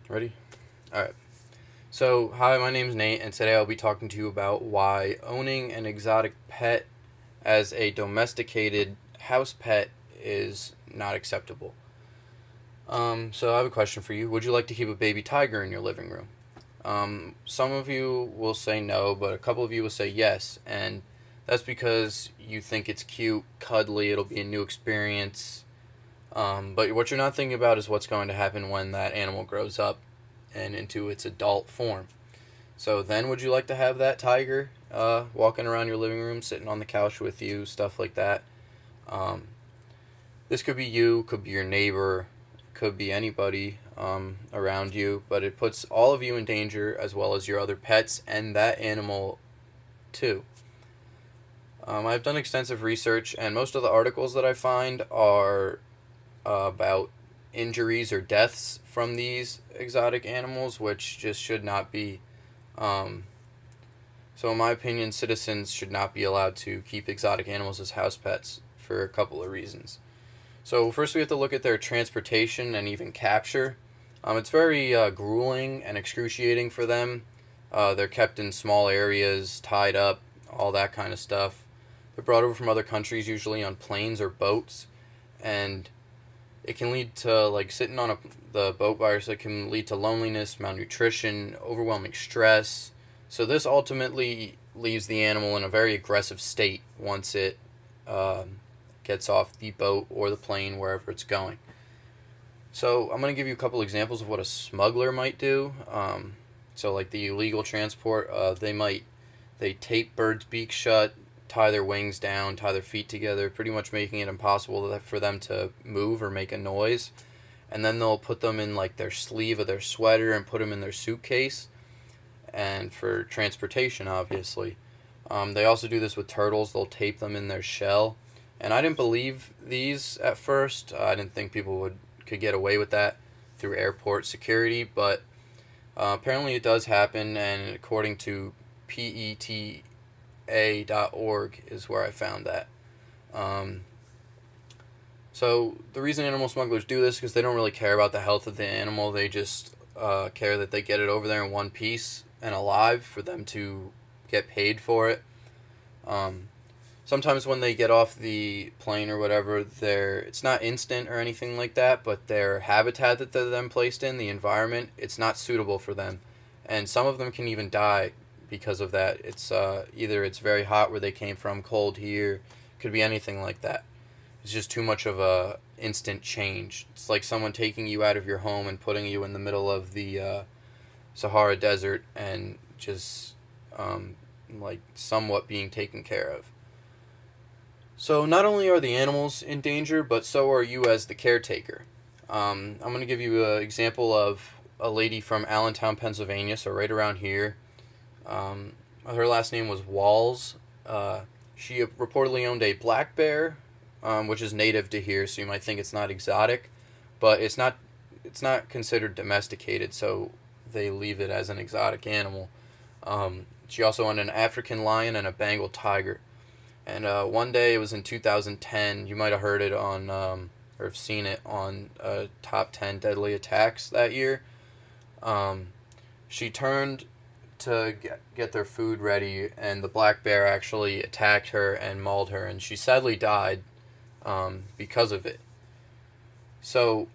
Ready? Alright. So, hi, my name's Nate, and today I'll be talking to you about why owning an exotic pet as a domesticated house pet is not acceptable. So I have a question for you. Would you like to keep a baby tiger in your living room? Some of you will say no, but a couple of you will say yes, and that's because you think it's cute, cuddly, it'll be a new experience. But what you're not thinking about is what's going to happen when that animal grows up and into its adult form. So then, would you like to have that tiger walking around your living room, sitting on the couch with you, stuff like that? Um, this could be you, could be your neighbor, could be anybody around you, but it puts all of you in danger as well as your other pets and that animal too. I've done extensive research, and most of the articles that I find are about injuries or deaths from these exotic animals, which just should not be. Um, so, in my opinion, citizens should not be allowed to keep exotic animals as house pets for a couple of reasons. So, first, we have to look at their transportation and even capture. It's very grueling and excruciating for them. They're kept in small areas, tied up, all that kind of stuff. They're brought over from other countries, usually on planes or boats, and it can lead to, like, sitting on the boat by yourself. It can lead to loneliness, malnutrition, overwhelming stress. So this ultimately leaves the animal in a very aggressive state once it gets off the boat or the plane, wherever it's going. So I'm going to give you a couple examples of what a smuggler might do. So like the illegal transport, they tape birds' beaks shut, tie their wings down, tie their feet together, pretty much making it impossible for them to move or make a noise. And then they'll put them in like their sleeve of their sweater and put them in their suitcase, and for transportation, obviously. They also do this with turtles. They'll tape them in their shell. And I didn't believe these at first. I didn't think people could get away with that through airport security, but apparently it does happen. And according to PETA.org is where I found that. Um, so the reason animal smugglers do this is because they don't really care about the health of the animal. They just care that they get it over there in one piece and alive for them to get paid for it. Um, Sometimes when they get off the plane or whatever, it's not instant or anything like that, but their habitat that they're then placed in, the environment, it's not suitable for them, and some of them can even die because of that. It's either it's very hot where they came from, cold here, could be anything like that. It's just too much of a instant change. It's like someone taking you out of your home and putting you in the middle of the Sahara Desert and just like somewhat being taken care of. So not only are the animals in danger, but so are you as the caretaker. I'm going to give you an example of a lady from Allentown, Pennsylvania, so right around here. Her last name was Walls. She reportedly owned a black bear, which is native to here, so you might think it's not exotic, but it's not. It's not considered domesticated, so they leave it as an exotic animal. She also owned an African lion and a Bengal tiger. And one day, it was in 2010, you might have heard it on, or have seen it on top 10 deadly attacks that year. She turned to get their food ready, and the black bear actually attacked her and mauled her, and she sadly died because of it. So,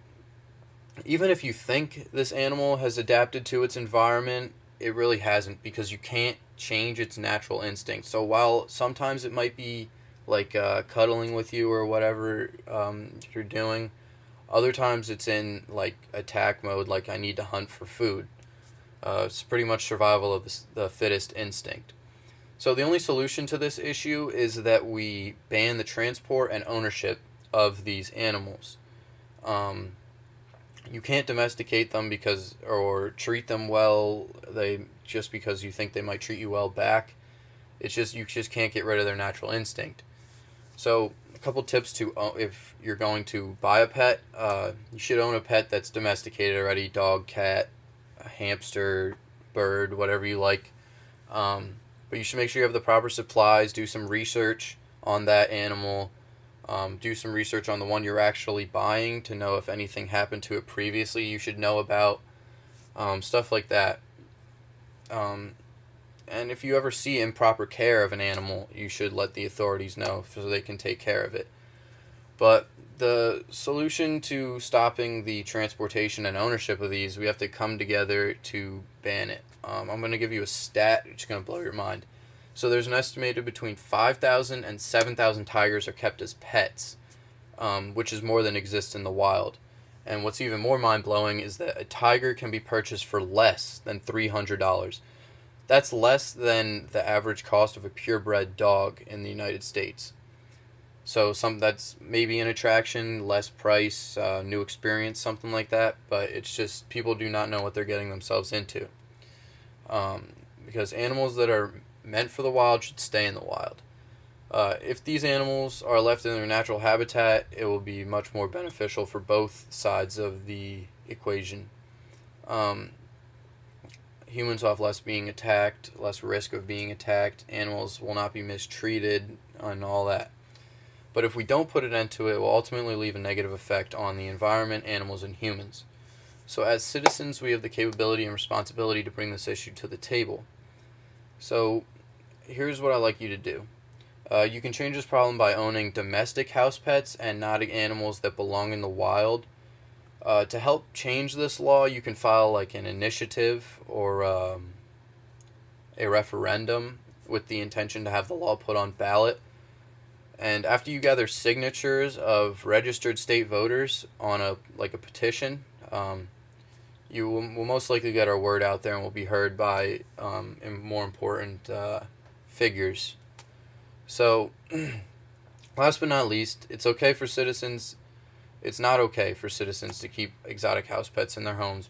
even if you think this animal has adapted to its environment, it really hasn't, because you can't change its natural instinct. So while sometimes it might be like cuddling with you or whatever you're doing, other times it's in like attack mode, like I need to hunt for food. It's pretty much survival of the fittest instinct. So the only solution to this issue is that we ban the transport and ownership of these animals. Um, you can't domesticate them or treat them well. Just because you think they might treat you well back. It's just you just can't get rid of their natural instinct. So a couple tips to if you're going to buy a pet, you should own a pet that's domesticated already: dog, cat, a hamster, bird, whatever you like. But you should make sure you have the proper supplies. Do some research on that animal. Do some research on the one you're actually buying to know if anything happened to it previously. You should know about stuff like that. And if you ever see improper care of an animal, you should let the authorities know so they can take care of it. But the solution to stopping the transportation and ownership of these, we have to come together to ban it. I'm going to give you a stat, it's going to blow your mind. So there's an estimated between 5,000 and 7,000 tigers are kept as pets, which is more than exists in the wild. And what's even more mind-blowing is that a tiger can be purchased for less than $300. That's less than the average cost of a purebred dog in the United States. So that's maybe an attraction, less price, new experience, something like that. But it's just people do not know what they're getting themselves into. Because animals that are meant for the wild should stay in the wild. If these animals are left in their natural habitat, it will be much more beneficial for both sides of the equation. Humans will have less being attacked, less risk of being attacked. Animals will not be mistreated and all that. But if we don't put an end to it, it will ultimately leave a negative effect on the environment, animals, and humans. So as citizens, we have the capability and responsibility to bring this issue to the table. So here's what I'd like you to do. You can change this problem by owning domestic house pets and not animals that belong in the wild. To help change this law, you can file like an initiative or a referendum with the intention to have the law put on ballot. And after you gather signatures of registered state voters on a petition, you will most likely get our word out there and will be heard by more important figures. So, last but not least, it's not okay for citizens to keep exotic house pets in their homes